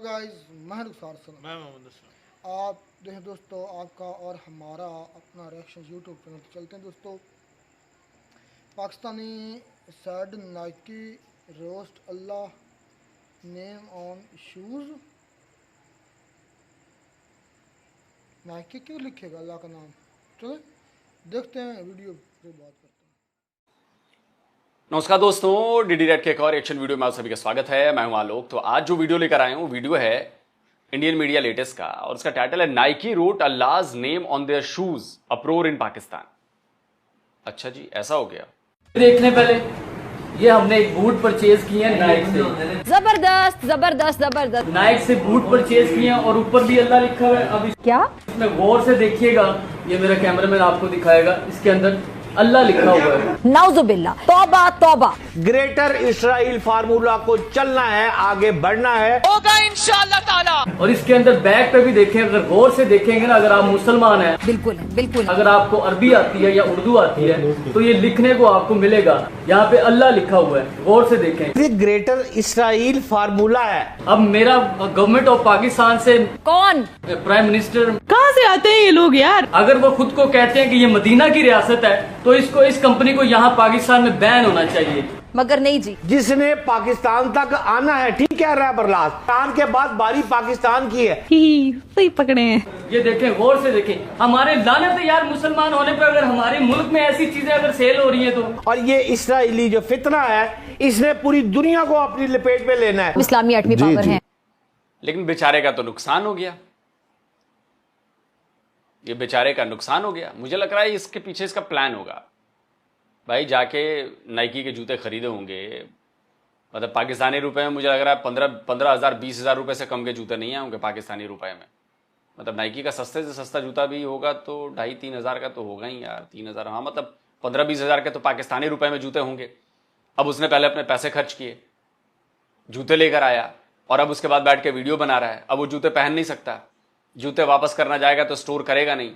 Guys, मैं रुखसार सलाम। मैं मोहम्मद असलम। आप देखें दोस्तों, आपका और हमारा अपना रिएक्शन यूट्यूब चैनल पर चलते हैं दोस्तों। Pakistani sad Nike roast Allah name on shoes. Nike क्यों लिखेगा अल्लाह का नाम? चलो देखते हैं वीडियो पे, बात करते हैं। नमस्कार दोस्तों, डीडी रेड के एक और एक्शन वीडियो में आप सभी का स्वागत है। मैं हूं आलोक। तो आज जो वीडियो लेकर आए हूं, वीडियो है इंडियन मीडिया लेटेस्ट का और उसका टाइटल है Nike wrote Allah's name on their shoes uproar in Pakistan. अच्छा जी, ऐसा हो गया। देखने पहले ये हमने एक बूट परचेज किए हैं नाइक से। जबरदस्त जबरदस्त जबरदस्त। नाइक से बूट परचेज किए हैं और ऊपर भी अल्लाह लिखा हुआ है। अब क्या? इसमें गौर से देखिएगा, ये मेरा कैमरामैन आपको दिखाएगा, इसके अंदर अल्लाह लिखा हुआ है। नाउजुबिल्ला, तौबा तौबा। ग्रेटर इस्राइल फार्मूला को चलना है, आगे बढ़ना है, होगा इंशाअल्लाह ताला। और इसके अंदर बैक पे भी देखें, अगर गौर से देखेंगे ना, अगर आप मुसलमान हैं, बिल्कुल बिल्कुल, अगर आपको अरबी आती है या उर्दू आती है तो ये लिखने को आपको मिलेगा। यहाँ पे अल्लाह लिखा हुआ है, गौर से देखें। ये ग्रेटर इस्राइल फार्मूला है। अब मेरा गवर्नमेंट ऑफ पाकिस्तान से कौन? प्राइम मिनिस्टर कहाँ से आते हैं ये लोग यार? अगर वो खुद को कहते हैं कि ये मदीना की रियासत है तो इसको, इस कंपनी को यहाँ पाकिस्तान में बैन होना चाहिए। मगर नहीं जी, जिसने पाकिस्तान तक आना है, ठीक कह रहा है बरलास, पाकिस्तान के बाद बारी पाकिस्तान की है। सही पकड़े हैं। ये देखें, गौर से देखें। हमारे लानत है यार, मुसलमान होने पर अगर हमारे मुल्क में ऐसी चीजें अगर सेल हो रही है तो। और ये इसराइली जो फितना है, इसने पूरी दुनिया को अपनी लपेट में लेना है। इस्लामी एटमी पावर है। लेकिन बेचारे का तो नुकसान हो गया। ये बेचारे का नुकसान हो गया। मुझे लग रहा है इसके पीछे इसका प्लान होगा। भाई जाके नाइकी के जूते खरीदे होंगे, मतलब पाकिस्तानी रुपए में मुझे लग रहा है 15,000 20,000 रुपए से कम के जूते नहीं आएंगे पाकिस्तानी रुपए में। मतलब नाइकी का सस्ते से सस्ता जूता भी होगा तो 2,500-3 हज़ार का तो होगा ही यार। 3,000, हाँ, मतलब 15-20 हज़ार के तो पाकिस्तानी रुपए में जूते होंगे। अब उसने पहले अपने पैसे खर्च किए, जूते लेकर आया और अब उसके बाद बैठ के वीडियो बना रहा है। अब वो जूते पहन नहीं सकता, जूते वापस करना जाएगा तो स्टोर करेगा नहीं।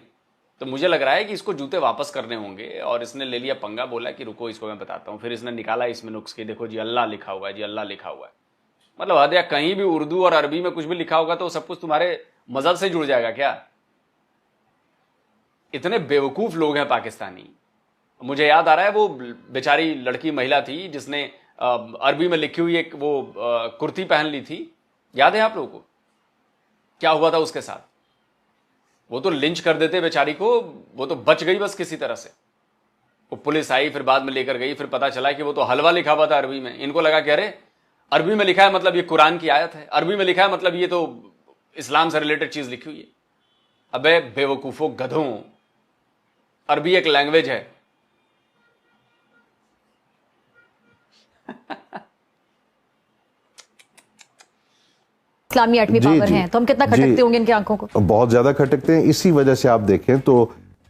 तो मुझे लग रहा है कि इसको जूते वापस करने होंगे और इसने ले लिया पंगा, बोला कि रुको इसको मैं बताता हूँ। फिर इसने निकाला इसमें नुक्स की, देखो जी अल्लाह लिखा हुआ है, जी अल्लाह लिखा हुआ है। मतलब हद या कहीं भी उर्दू और अरबी में कुछ भी लिखा होगा तो सब कुछ तुम्हारे मजहब से जुड़ जाएगा क्या? इतने बेवकूफ लोग हैं पाकिस्तानी। मुझे याद आ रहा है वो बेचारी लड़की महिला थी जिसने अरबी में लिखी हुई एक वो कुर्ती पहन ली थी। याद है आप लोगों को क्या हुआ था उसके साथ? वो तो लिंच कर देते बेचारी को, वो तो बच गई बस किसी तरह से। वो पुलिस आई, फिर बाद में लेकर गई, फिर पता चला कि वो तो हलवा लिखा हुआ था अरबी में। इनको लगा कि अरे अरबी में लिखा है मतलब ये कुरान की आयत है, अरबी में लिखा है मतलब ये तो इस्लाम से रिलेटेड चीज लिखी हुई है। अबे बेवकूफों, गधों, अरबी एक लैंग्वेज है। इस्लामी एटमी पावर है तो हम कितना खटकते होंगे इनकी आंखों को? बहुत ज्यादा खटकते हैं। इसी वजह से आप देखें तो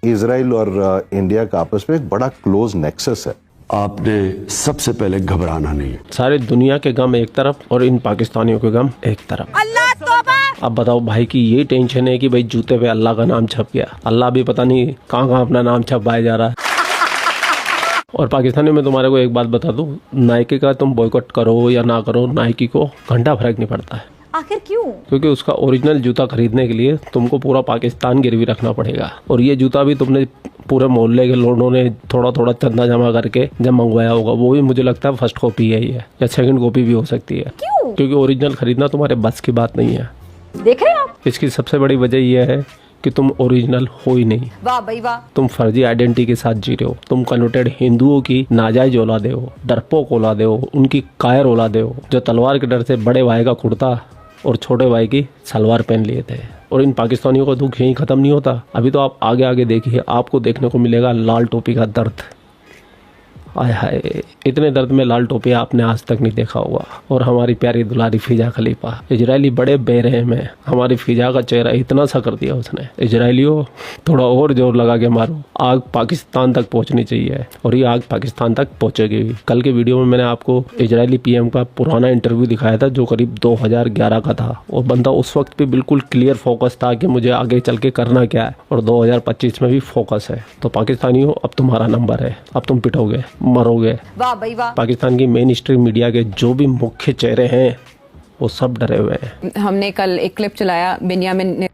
इजराइल और इंडिया का आपस में एक बड़ा क्लोज नेक्सस है। आपने सबसे पहले घबराना नहीं। सारे दुनिया के गम एक तरफ और इन पाकिस्तानियों के गम एक तरफ। अल्लाह तौबा। अब बताओ भाई की ये टेंशन है कि भाई जूते पे अल्लाह का नाम छप गया। अल्लाह भी पता नहीं कहाँ कहाँ अपना नाम छपाया जा रहा है। और पाकिस्तानी में तुम्हारे को एक बात बता दूं, नाइकी का तुम बॉयकॉट करो या ना करो, नाइकी को घंटा फर्क नहीं पड़ता है। आखिर क्यों? क्योंकि उसका ओरिजिनल जूता खरीदने के लिए तुमको पूरा पाकिस्तान गिरवी रखना पड़ेगा। और ये जूता भी तुमने पूरे मोहल्ले के लोगों ने थोड़ा थोड़ा चंदा जमा करके जब मंगवाया होगा, वो भी मुझे लगता है फर्स्ट कॉपी है ही है या सेकंड कॉपी भी हो सकती है। क्यों? क्योंकि ओरिजिनल खरीदना तुम्हारे बस की बात नहीं है। देख रहे हैं आप? इसकी सबसे बड़ी वजह यह है कि तुम ओरिजिनल हो ही नहीं। वाह भाई वाह। तुम फर्जी आइडेंटिटी के साथ जी रहे हो। तुम कन्वर्टेड हिंदुओं की नाजायज औलादे हो, डरपोक औलादे हो, उनकी कायर औलादे हो, जो तलवार के डर से बड़े भाई का कुर्ता और छोटे भाई की सलवार पहन लिए थे। और इन पाकिस्तानियों का दुख यहीं खत्म नहीं होता। अभी तो आप आगे आगे देखिए, आपको देखने को मिलेगा लाल टोपी का दर्द। आय हाय, इतने दर्द में लाल टोपी आपने आज तक नहीं देखा होगा। और हमारी प्यारी दुलारी फिजा खलीफा, इजरायली बड़े बेरहम है। हमारी फिजा का चेहरा इतना सा कर दिया उसने। इजरायलियों थोड़ा और जोर लगा के मारो, आग पाकिस्तान तक पहुंचनी चाहिए और ये आग पाकिस्तान तक पहुंचेगी। कल के वीडियो में मैंने आपको इजरायली पीएम का पुराना इंटरव्यू दिखाया था जो करीब 2011 का था। और बंदा उस वक्त भी बिल्कुल क्लियर फोकस था कि मुझे आगे चल के करना क्या है, और 2025 में भी फोकस है। तो पाकिस्तानियों, अब तुम्हारा नंबर है, अब तुम पिटोगे, मरोगे। वाह भाई वाह। पाकिस्तान की मेन स्ट्रीम मीडिया के जो भी मुख्य चेहरे हैं वो सब डरे हुए हैं। हमने कल एक क्लिप चलाया बेंयामिन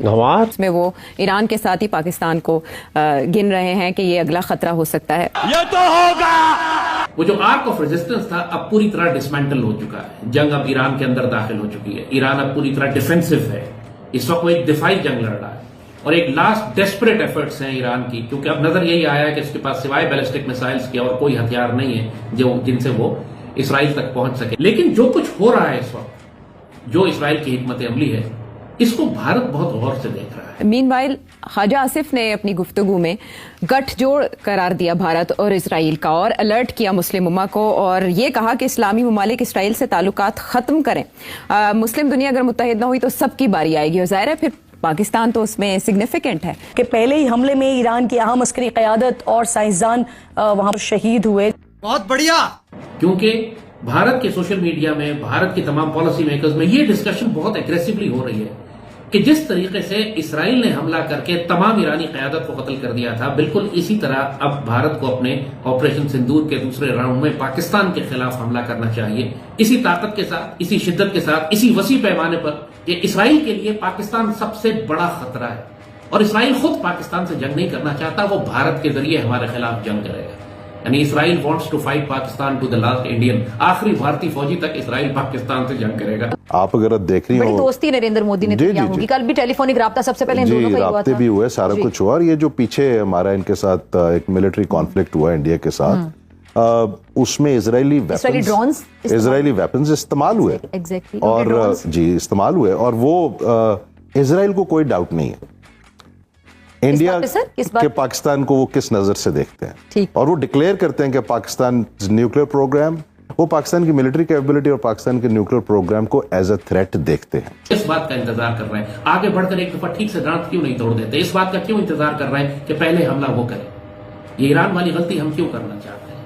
गंवार इसमें वो ईरान के साथ ही पाकिस्तान को गिन रहे हैं कि ये अगला खतरा हो सकता है। ये तो होगा। वो जो आर्क ऑफ रेजिस्टेंस था अब पूरी तरह डिसमेंटल हो चुका है। जंग अब ईरान के अंदर दाखिल हो चुकी है। ईरान अब पूरी तरह डिफेंसिव है। इस वक्त वो एक दिफाई जंग लड़ रहा है और एक लास्ट डेस्परेट एफर्ट्स हैं ईरान की, क्योंकि अब नजर यही आया है कि उसके पास सिवाय बैलिस्टिक मिसाइल्स के और कोई हथियार नहीं है जो जिनसे वो इसराइल तक पहुंच सके। लेकिन जो कुछ हो रहा है इस वक्त, जो इसराइल की हिकमत अमली है, इसको भारत बहुत गौर से देख रहा है। मीनवाइल ख्वाजा आसिफ ने अपनी गुफ्तगू में गठजोड़ करार दिया भारत और इसराइल का और अलर्ट किया मुस्लिम उम्मा को और ये कहा कि इस्लामी ममालिक इसराइल से ताल्लुकात खत्म करें। मुस्लिम दुनिया अगर मुत्तहिद न हुई तो सबकी बारी आएगी और जाहिर है फिर पाकिस्तान तो उसमें सिग्निफिकेंट है कि पहले ही हमले में ईरान की अहम अस्करी क़यादत और साइंसदान वहां पर शहीद हुए। बहुत बढ़िया। क्योंकि भारत के सोशल मीडिया में, भारत की तमाम पॉलिसी मेकर्स में ये डिस्कशन बहुत एग्रेसिवली हो रही है कि जिस तरीके से इसराइल ने हमला करके तमाम ईरानी क़यादत को कत्ल कर दिया था, बिल्कुल इसी तरह अब भारत को अपने ऑपरेशन सिंदूर के दूसरे राउंड में पाकिस्तान के खिलाफ हमला करना चाहिए। इसी ताकत के साथ, इसी शिद्दत के साथ, इसी वसी पैमाने पर कि इसराइल के लिए पाकिस्तान सबसे बड़ा खतरा है और इसराइल खुद पाकिस्तान से जंग नहीं करना चाहता, वो भारत के जरिए हमारे खिलाफ जंग करेगा। यानी Israel wants to fight Pakistan to the last Indian. आखिरी भारतीय फौजी तक इसराइल पाकिस्तान से जंग करेगा। आप अगर देख रही हो, बड़ी दोस्ती नरेंद्र मोदी ने किया होगी। कल भी टेलीफोनिक राब्ता सबसे पहले इन दोनों का हुआ था। भी हुए, सारा कुछ हुआ। और ये जो पीछे हमारा इनके साथ एक मिलिट्री कॉन्फ्लिक्ट हुआ इंडिया के साथ, उसमें इजरायली वेपन्स इस्तेमाल हुए और जी इस्तेमाल हुए और वो इजराइल को कोई डाउट नहीं है इंडिया के पाकिस्तान को वो किस नजर से देखते हैं और वो डिक्लेयर करते हैं कि पाकिस्तान न्यूक्लियर प्रोग्राम, वो पाकिस्तान की मिलिट्री कैपेबिलिटी और पाकिस्तान के न्यूक्लियर प्रोग्राम को एज अ थ्रेट देखते हैं। इस बात का इंतजार कर रहे हैं, आगे बढ़कर एक दफा ठीक से दांत क्यों नहीं तोड़ देते? इस बात का क्यों इंतजार कर रहे हैं कि पहले हमला वो करे? ये ईरान वाली गलती हम क्यों करना चाहते हैं?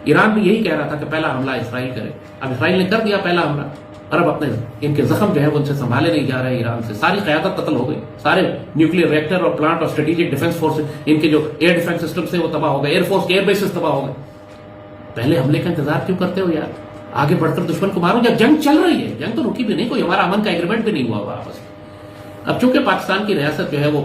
ईरान भी यही कह रहा था कि पहला हमला इसराइल करे। अब इसराइल ने कर दिया पहला हमला और अब अपने इनके जख्म जो है वो उनसे संभाले नहीं जा रहे। ईरान से सारी क़यादत कत्ल हो गई, सारे न्यूक्लियर रिएक्टर और प्लांट और स्ट्रेटेजिक डिफेंस फोर्स, इनके जो एयर डिफेंस सिस्टम से वो तबाह हो गए, एयरफोर्स के एयरबेसेस तबाह हो गए। पहले हमले का इंतजार क्यों करते हो यार? आगे बढ़कर दुश्मन को मारो जब जंग चल रही है। जंग तो रुकी भी नहीं, कोई हमारा अमन का एग्रीमेंट भी नहीं हुआ हुआ आपस में। अब चूंकि पाकिस्तान की रियासत जो है वो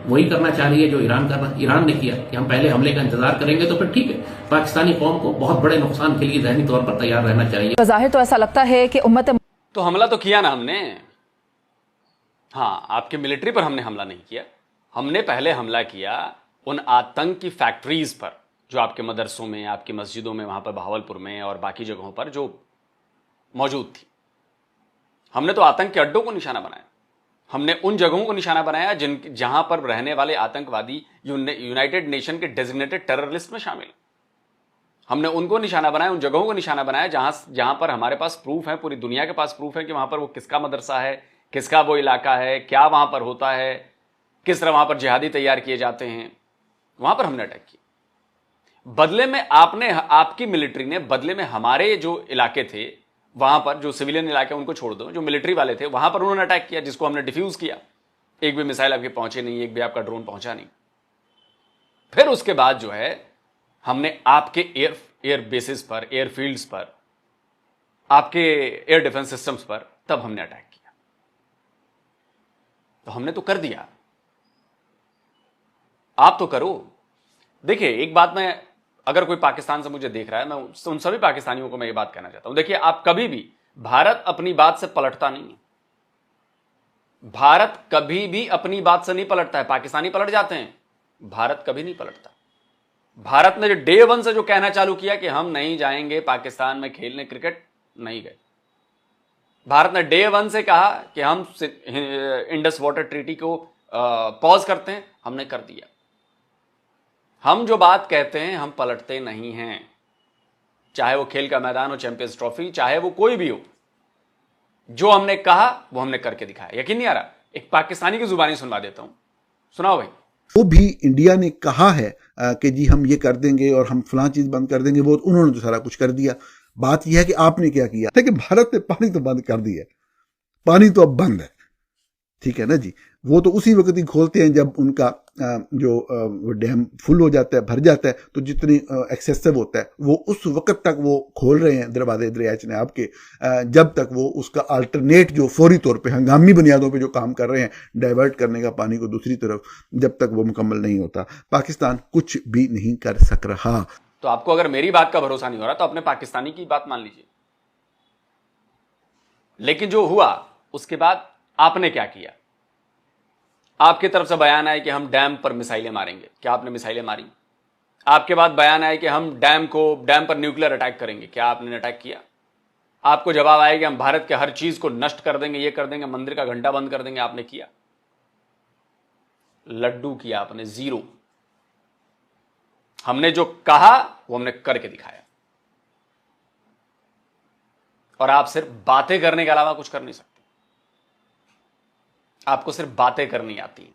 वही करना चाह रही है जो ईरान ने किया कि हम पहले हमले का इंतजार करेंगे, तो फिर ठीक है, पाकिस्तानी कौम को बहुत बड़े नुकसान के लिए ज़हनी तौर पर तैयार रहना चाहिए। जाहिर तो ऐसा लगता है कि उम्मत तो हमला तो किया ना हमने। हाँ, आपके मिलिट्री पर हमने हमला नहीं किया। हमने पहले हमला किया उन आतंक की फैक्ट्रीज पर जो आपके मदरसों में, आपकी मस्जिदों में, वहां पर बहावलपुर में और बाकी जगहों पर जो मौजूद थी। हमने तो आतंक के अड्डों को निशाना बनाया। हमने उन जगहों को निशाना बनाया जहां पर रहने वाले आतंकवादी यूनाइटेड नेशन के डेजिग्नेटेड टेरर लिस्ट में शामिल। हमने उनको निशाना बनाया, उन जगहों को निशाना बनाया जहां पर हमारे पास प्रूफ है, पूरी दुनिया के पास प्रूफ है कि वहां पर वो किसका मदरसा है, किसका वो इलाका है, क्या वहां पर होता है, किस तरह वहां पर जिहादी तैयार किए जाते हैं। वहां पर हमने अटैक किया। बदले में आपकी मिलिट्री ने बदले में हमारे जो इलाके थे वहां पर, जो सिविलियन इलाके उनको छोड़ दो, जो मिलिट्री वाले थे वहां पर उन्होंने अटैक किया, जिसको हमने डिफ्यूज किया। एक भी मिसाइल आपके पहुंचे नहीं, एक भी आपका ड्रोन पहुंचा नहीं। फिर उसके बाद जो है हमने आपके एयर बेसिस पर, एयरफील्ड्स पर, आपके एयर डिफेंस सिस्टम्स पर तब हमने अटैक किया। तो हमने तो कर दिया, आप तो करो। देखिए एक बात, मैं अगर कोई पाकिस्तान से मुझे देख रहा है, मैं उन सभी पाकिस्तानियों को मैं ये बात कहना चाहता हूं। देखिए, आप कभी भी, भारत अपनी बात से पलटता नहीं है। भारत कभी भी अपनी बात से नहीं पलटता है। पाकिस्तानी पलट जाते हैं, भारत कभी नहीं पलटता। भारत ने जो डे 1 से जो कहना चालू किया कि हम नहीं जाएंगे पाकिस्तान में खेलने क्रिकेट, नहीं गए। भारत ने डे 1 से कहा कि हम इंडस वाटर ट्रीटी को पॉज करते हैं, हमने कर दिया। हम जो बात कहते हैं हम पलटते नहीं हैं, चाहे वो खेल का मैदान हो, चैंपियंस ट्रॉफी, चाहे वो कोई भी हो। जो हमने कहा वो हमने करके दिखाया। यकीन नहीं आ रहा? एक पाकिस्तानी की जुबानी सुनवा देता हूं, सुनाओ भाई। वो भी इंडिया ने कहा है कि जी हम ये कर देंगे और हम फलां चीज बंद कर देंगे, वो उन्होंने तो सारा कुछ कर दिया। बात यह है कि आपने क्या किया। देखिए, भारत ने पानी तो बंद कर दिया, पानी तो अब बंद है, ठीक है ना जी। वो तो उसी वक्त ही खोलते हैं जब उनका जो डैम फुल हो जाता है, भर जाता है, तो जितनी एक्सेसिव होता है वो उस वक्त तक वो खोल रहे हैं दरवाजे दरिया चनाब के, जब तक वो उसका अल्टरनेट जो फौरी तौर पे हंगामी बुनियादों पे जो काम कर रहे हैं डाइवर्ट करने का पानी को दूसरी तरफ, जब तक वो मुकम्मल नहीं होता पाकिस्तान कुछ भी नहीं कर सक रहा। तो आपको अगर मेरी बात का भरोसा नहीं हो रहा तो अपने पाकिस्तानी की बात मान लीजिए। लेकिन जो हुआ उसके बाद आपने क्या किया? आपकी तरफ से बयान आया कि हम डैम पर मिसाइलें मारेंगे। क्या आपने मिसाइलें मारी? आपके बाद बयान आया कि हम डैम पर न्यूक्लियर अटैक करेंगे। क्या आपने अटैक किया? आपको जवाब आया कि हम भारत के हर चीज को नष्ट कर देंगे, ये कर देंगे, मंदिर का घंटा बंद कर देंगे। आपने किया? लड्डू किया आपने, जीरो। हमने जो कहा वो हमने करके दिखाया, और आप सिर्फ बातें करने के अलावा कुछ कर नहीं सकते। आपको सिर्फ बातें करनी आती है।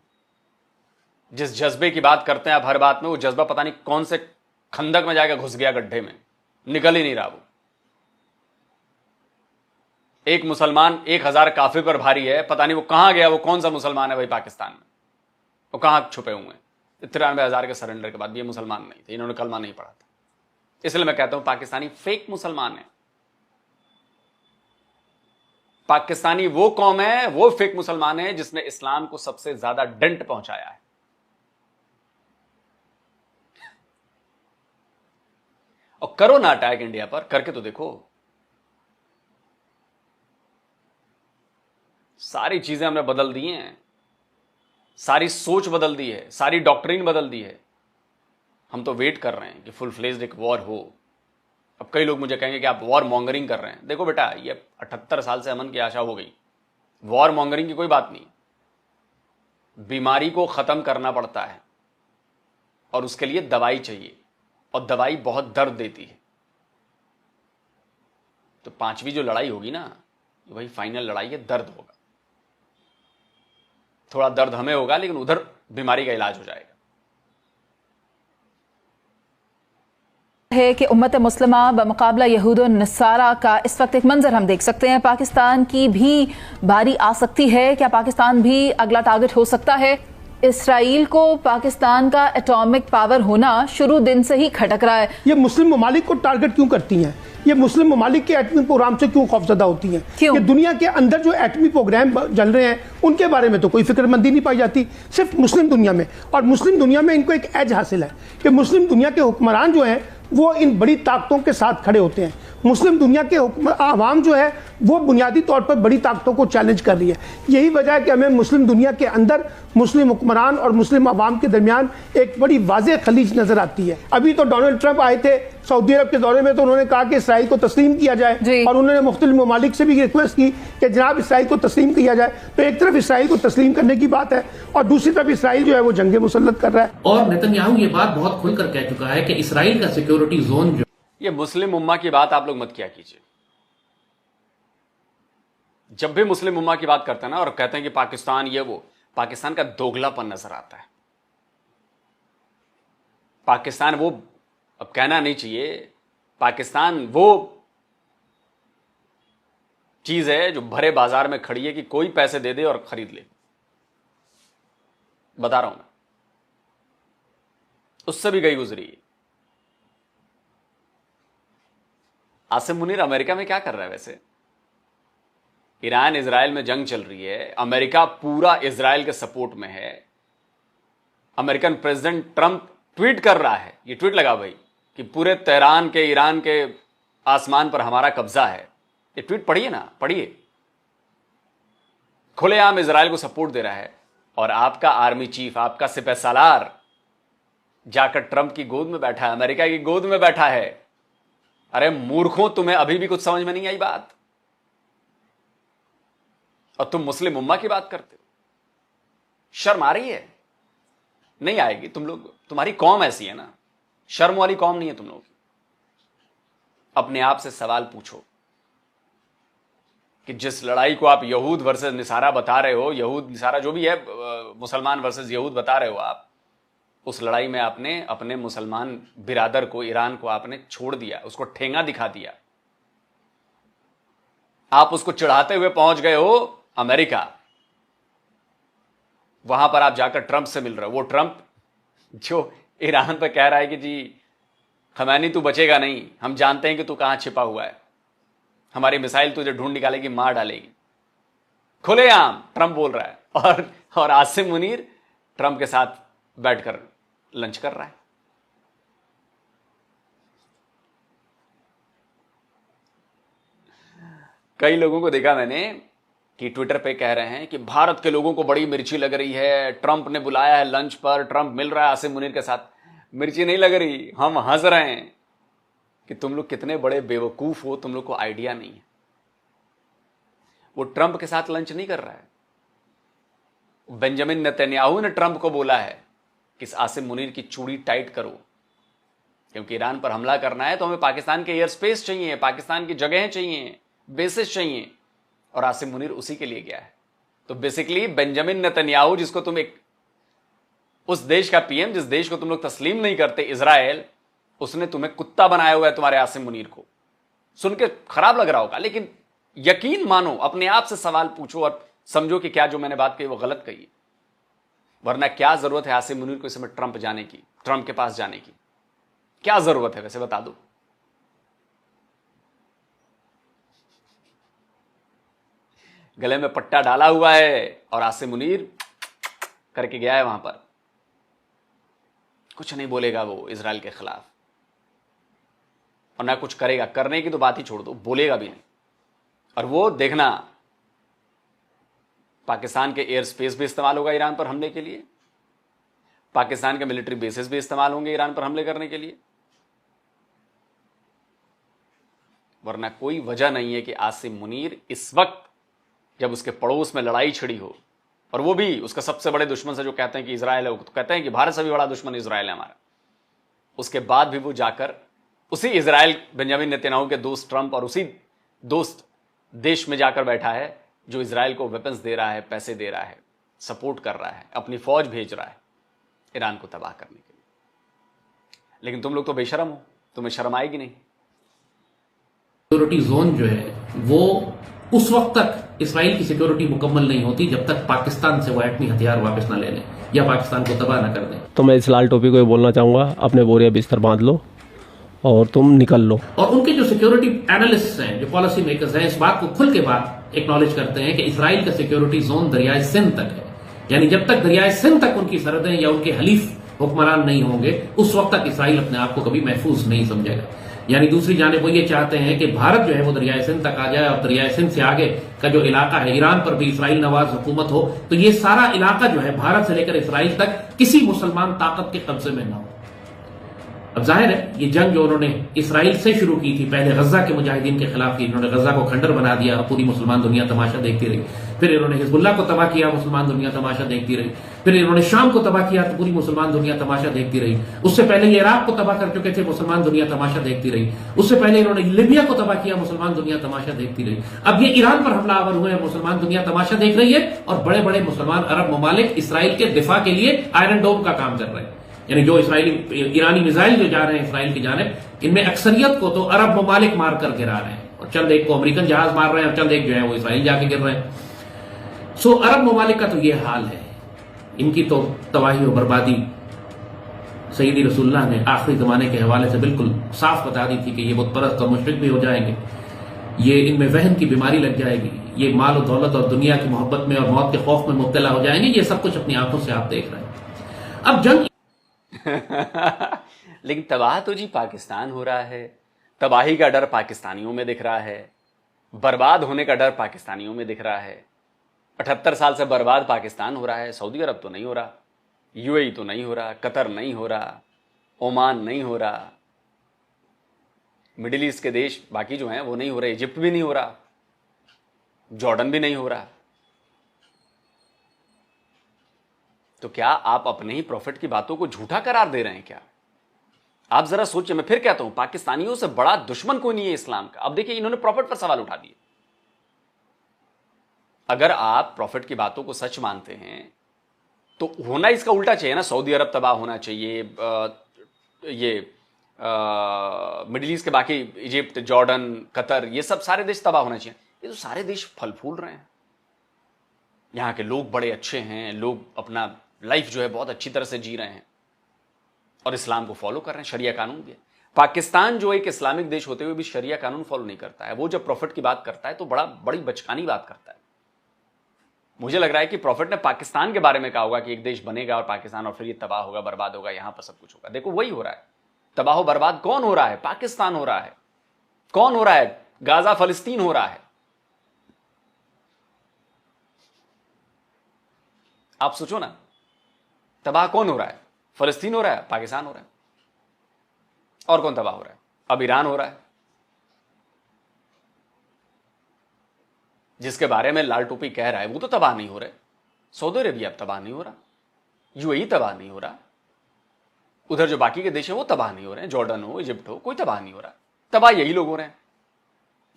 जिस जज्बे की बात करते हैं आप हर बात में, वो जज्बा पता नहीं कौन से खंदक में जाकर घुस गया, गड्ढे में निकल ही नहीं रहा। वो एक मुसलमान 1000 काफिर पर भारी है, पता नहीं वो कहां गया, वो कौन सा मुसलमान है भाई पाकिस्तान में, वो कहां छुपे हुए हैं। 93,000 के सरेंडर के बाद भी ये मुसलमान नहीं थे, इन्होंने कलमा नहीं पढ़ा था। इसलिए मैं कहता हूं पाकिस्तानी फेक मुसलमान है। पाकिस्तानी वो कौम है, वो फेक मुसलमान है जिसने इस्लाम को सबसे ज्यादा डेंट पहुंचाया है। और करो ना अटैक इंडिया पर, करके तो देखो। सारी चीजें हमने बदल दी हैं, सारी सोच बदल दी है, सारी डॉक्ट्रिन बदल दी है। हम तो वेट कर रहे हैं कि फुल फ्लेज्ड एक वॉर हो। अब कई लोग मुझे कहेंगे कि आप वॉर मॉन्गरिंग कर रहे हैं। देखो बेटा, ये 78 साल से अमन की आशा हो गई। वॉर मॉन्गरिंग की कोई बात नहीं। बीमारी को खत्म करना पड़ता है और उसके लिए दवाई चाहिए, और दवाई बहुत दर्द देती है। तो 5वीं जो लड़ाई होगी ना, वही फाइनल लड़ाई है, दर्द होगा। थोड़ा दर्द हमें होगा, लेकिन उधर बीमारी का इलाज हो जाएगा। है कि उम्मत मुस्लिमा बमुकाबला यहूद और नसारा का इस वक्त एक मंजर हम देख सकते हैं। पाकिस्तान की भी बारी आ सकती है। क्या पाकिस्तान भी अगला टारगेट हो सकता है? इसराइल को पाकिस्तान का एटॉमिक पावर होना शुरू दिन से ही खटक रहा है। ये मुस्लिम ममालिक को टारगेट क्यों करती हैं? ये मुस्लिम ममालिक के एटमी प्रोग्राम से क्यों खौफजदा होती हैं? ये दुनिया के अंदर जो एटमी प्रोग्राम चल रहे हैं उनके बारे में तो कोई फिक्रमंदी नहीं पाई जाती, सिर्फ मुस्लिम दुनिया में। और मुस्लिम दुनिया में इनको एक एज हासिल है कि मुस्लिम दुनिया के हुक्मरान जो हैं वो इन बड़ी ताकतों के साथ खड़े होते हैं। मुस्लिम दुनिया के आवाम जो है वो बुनियादी तौर पर बड़ी ताकतों को चैलेंज कर रही है। यही वजह है कि हमें मुस्लिम दुनिया के अंदर मुस्लिम हुक्मरान और मुस्लिम आवाम के दरमियान एक बड़ी वाज़ेह खलीज नजर आती है। अभी तो डोनाल्ड ट्रंप आए थे सऊदी अरब के दौरे में, तो उन्होंने कहा कि इसराइल को तस्लीम किया जाए, और उन्होंने मुख्तलिफ ममालिक से भी रिक्वेस्ट की कि जनाब इसराइल को तस्लीम किया जाए। तो एक तरफ इसराइल को तस्लीम करने की बात है और दूसरी तरफ इसराइल जो है वो जंगे मुसल्लत कर रहा है। और नेतन्याहू ये बात बहुत खुलकर कह चुका है कि इसराइल का सिक्योरिटी जोन जो, ये मुस्लिम उम्मा की बात आप लोग मत किया कीजिए। जब भी मुस्लिम उम्मा की बात करते हैं ना और कहते हैं कि पाकिस्तान ये वो, पाकिस्तान का दोगलापन नजर आता है। पाकिस्तान वो, अब कहना नहीं चाहिए, पाकिस्तान वो चीज है जो भरे बाजार में खड़ी है कि कोई पैसे दे दे और खरीद ले। बता रहा हूं मैं, उससे भी गई गुजरी। आसिम मुनीर अमेरिका में क्या कर रहा है वैसे? ईरान इजराइल में जंग चल रही है, अमेरिका पूरा इजराइल के सपोर्ट में है। अमेरिकन प्रेसिडेंट ट्रंप ट्वीट कर रहा है, ये ट्वीट लगा भाई कि पूरे तेहरान के, ईरान के आसमान पर हमारा कब्जा है। ये ट्वीट पढ़िए ना, पढ़िए। खुलेआम इजराइल को सपोर्ट दे रहा है, और आपका आर्मी चीफ, आपका सिपह सालार जाकर ट्रंप की गोद में बैठा है, अमेरिका की गोद में बैठा है। अरे मूर्खों, तुम्हें अभी भी कुछ समझ में नहीं आई बात? और तुम मुस्लिम उम्मा की बात करते हो। शर्म आ रही है? नहीं आएगी। तुम लोग, तुम्हारी कौम ऐसी है ना, शर्म वाली कौम नहीं है तुम लोग। अपने आप से सवाल पूछो कि जिस लड़ाई को आप यहूद वर्सेस निसारा बता रहे हो, यहूद निसारा जो भी है, मुसलमान वर्सेस यहूद बता रहे हो आप, उस लड़ाई में आपने अपने मुसलमान बिरादर को, ईरान को आपने छोड़ दिया, उसको ठेंगा दिखा दिया। आप उसको चढ़ाते हुए पहुंच गए हो अमेरिका। वहां पर आप जाकर ट्रंप से मिल रहे हो, वो ट्रंप जो ईरान पर कह रहा है कि जी खमैनी तू बचेगा नहीं, हम जानते हैं कि तू कहां छिपा हुआ है, हमारी मिसाइल तुझे ढूंढ निकालेगी, मार डालेगी, खुलेआम ट्रंप बोल रहा है। और आसिम मुनीर ट्रंप के साथ बैठकर लंच कर रहा है। कई लोगों को देखा मैंने कि ट्विटर पे कह रहे हैं कि भारत के लोगों को बड़ी मिर्ची लग रही है, ट्रंप ने बुलाया है लंच पर, ट्रंप मिल रहा है आसिम मुनीर के साथ। मिर्ची नहीं लग रही, हम हंस रहे हैं कि तुम लोग कितने बड़े बेवकूफ हो, तुम लोग को आइडिया नहीं है। वो ट्रंप के साथ लंच नहीं कर रहा है, बेंजामिन नेतन्याहू ने ट्रंप को बोला है कि इस आसिम मुनीर की चूड़ी टाइट करो, क्योंकि ईरान पर हमला करना है तो हमें पाकिस्तान के एयर स्पेस चाहिए, पाकिस्तान की जगहें चाहिए, बेसिस चाहिए, और आसिम मुनीर उसी के लिए गया है। तो बेसिकली बेंजामिन नेतन्याहू, जिसको तुम एक उस देश का पीएम जिस देश को तुम लोग तस्लीम नहीं करते, इजराइल, उसने तुम्हें कुत्ता बनाया हुआ है तुम्हारे आसिम मुनीर को। सुन के खराब लग रहा होगा, लेकिन यकीन मानो, अपने आप से सवाल पूछो और समझो कि क्या जो मैंने बात कही वो गलत कही है। वरना क्या जरूरत है आसिम मुनीर को इस समय ट्रंप जाने की, ट्रंप के पास जाने की? क्या जरूरत है वैसे, बता दो। गले में पट्टा डाला हुआ है और आसिम मुनीर करके गया है वहां पर। कुछ नहीं बोलेगा वो इजराइल के खिलाफ, और ना कुछ करेगा। करने की तो बात ही छोड़ दो, बोलेगा भी नहीं। और वो देखना, पाकिस्तान के एयर स्पेस भी इस्तेमाल होगा ईरान पर हमले के लिए, पाकिस्तान के मिलिट्री बेसिस भी इस्तेमाल होंगे ईरान पर हमले करने के लिए। वरना कोई वजह नहीं है कि आसिम मुनीर इस वक्त, जब उसके पड़ोस में लड़ाई छिड़ी हो, और वो भी उसका सबसे बड़े दुश्मन से, जो कहते हैं कि इजराइल है, वो तो कहते हैं कि भारत से भी बड़ा दुश्मन इजराइल है हमारा, उसके बाद भी वो जाकर उसी इजराइल, बेंजामिन नेतन्याहू के दोस्त ट्रंप और उसी दोस्त देश में जाकर बैठा है जो इजराइल को वेपन्स दे रहा है, पैसे दे रहा है, सपोर्ट कर रहा है, अपनी फौज भेज रहा है ईरान को तबाह करने के लिए। लेकिन तुम लोग तो बेशरम हो, तुम्हें शर्म आएगी नहीं। सिक्योरिटी जोन जो है वो उस वक्त तक इसराइल की सिक्योरिटी मुकम्मल नहीं होती जब तक पाकिस्तान से वो एटमी हथियार वापस ना ले लें या पाकिस्तान को तबाह ना कर दें। तो मैं इस लाल टोपी को ये बोलना चाहूंगा, अपने बोरिया बिस्तर बांध लो और तुम निकल लो। और उनके जो सिक्योरिटी एनालिस्ट हैं, जो पॉलिसी मेकर्स हैं, इस बात को खुल के बात एक्नॉलेज करते हैं कि इसराइल का सिक्योरिटी जोन दरियाए सिंध तक है। यानी जब तक दरियाए सिंध तक उनकी सरहदें या उनके हलीफ हुक्मरान नहीं होंगे, उस वक्त तक इसराइल अपने आप को कभी महफूज नहीं समझेगा। यानी दूसरी जानिब वो ये चाहते हैं कि भारत जो है वो दरियाए सिंध तक आ जाए, और दरियाए सिंध से आगे का जो इलाका है, ईरान पर भी इसराइल नवाज हुकूमत हो, तो ये सारा इलाका जो है भारत से लेकर इसराइल तक किसी मुसलमान ताकत के कब्जे में ना हो। अब जाहिर है ये जंग जो उन्होंने इसराइल से शुरू की थी, पहले गजा के मुजाहिदीन के खिलाफ की, इन्होंने गजा को खंडर बना दिया, पूरी मुसलमान दुनिया तमाशा देखती रही। फिर इन्होंने हिजबुल्लाह को तबाह किया, मुसलमान दुनिया तमाशा देखती रही। फिर इन्होंने शाम को तबाह किया तो पूरी मुसलमान दुनिया तमाशा देखती रही। उससे पहले ये इराक को तबाह कर चुके थे, मुसलमान दुनिया तमाशा देखती रही। उससे पहले इन्होंने लिबिया को तबाह किया, मुसलमान दुनिया तमाशा देखती रही। अब ये ईरान पर हमला आवर हुए हैं, मुसलमान दुनिया तमाशा देख रही है, और बड़े बड़े मुसलमान अरब ममालिक इसराइल के दिफा के लिए आयरन डोम का काम कर रहे हैं। यानी जो ईरानी मिसाइल जो जा रहे हैं इसराइल की जानिब, इनमें अक्सरियत को तो अरब ममालिक मार कर गिरा रहे हैं, और चंद एक को अमेरिकन जहाज मार रहे हैं, और चंद एक जो है वो इसराइल जाके गिर रहे हैं। सो अरब ममालिक का तो ये हाल है। इनकी तो तबाही और बर्बादी सैयदी रसूलुल्लाह ने आखिरी जमाने के हवाले से बिल्कुल साफ बता दी थी कि ये बुत परस्त और मुशरिक भी हो जाएंगे, ये इनमें वहन की बीमारी लग जाएगी, ये माल और दौलत और दुनिया की मोहब्बत में और मौत के खौफ में मुब्तला हो जाएंगे। ये सब कुछ अपनी आंखों से आप देख रहे हैं। अब जंग लेकिन तबाह तो जी पाकिस्तान हो रहा है, तबाही का डर पाकिस्तानियों में दिख रहा है, बर्बाद होने का डर पाकिस्तानियों में दिख रहा है। 78 साल से बर्बाद पाकिस्तान हो रहा है, सऊदी अरब तो नहीं हो रहा, यूएई तो नहीं हो रहा, कतर नहीं हो रहा, ओमान नहीं हो रहा, मिडिल ईस्ट के देश बाकी जो हैं वो नहीं हो रहे, इजिप्ट भी नहीं हो रहा, जॉर्डन भी नहीं हो रहा। तो क्या आप अपने ही प्रॉफिट की बातों को झूठा करार दे रहे हैं क्या? आप जरा सोचिए। मैं फिर कहता हूं, पाकिस्तानियों से बड़ा दुश्मन कोई नहीं है इस्लाम का। अब देखिए, इन्होंने प्रॉफिट पर सवाल उठा दिए। अगर आप प्रॉफिट की बातों को सच मानते हैं तो होना इसका उल्टा चाहिए ना। सऊदी अरब तबाह होना चाहिए, मिडिल ईस्ट के बाकी इजिप्ट, जॉर्डन, कतर, ये सब सारे देश तबाह होना चाहिए। ये तो सारे देश फल फूल रहे हैं, यहाँ के लोग बड़े अच्छे हैं, लोग अपना लाइफ जो है बहुत अच्छी तरह से जी रहे हैं और इस्लाम को फॉलो कर रहे हैं, शरिया कानून भी है। पाकिस्तान जो एक इस्लामिक देश होते हुए भी शरिया कानून फॉलो नहीं करता है। वो जब प्रॉफिट की बात करता है तो बड़ी बचकानी बात करता है। मुझे लग रहा है कि प्रॉफिट ने पाकिस्तान के बारे में कहा होगा कि एक देश बनेगा और पाकिस्तान, और फिर ये तबाह होगा, बर्बाद होगा, यहां पर सब कुछ होगा। देखो वही हो रहा है। तबाह बर्बाद कौन हो रहा है? पाकिस्तान हो रहा है। कौन हो रहा है? गाजा फलस्तीन हो रहा है। आप सोचो ना, तबाह कौन हो रहा है? फलस्तीन हो रहा है, पाकिस्तान हो रहा है, और कौन तबाह हो रहा है? अब ईरान हो रहा है, जिसके बारे में लाल टोपी कह रहा है वो तो तबाह नहीं हो रहे। सऊदी अरेबिया अब तबाह नहीं हो रहा, यूएई तबाह नहीं हो रहा, उधर जो बाकी के देश हैं वो तबाह नहीं हो रहे हैं, जॉर्डन हो, इजिप्ट हो, कोई तबाह नहीं हो रहा। तबाह यही लोग हो रहे हैं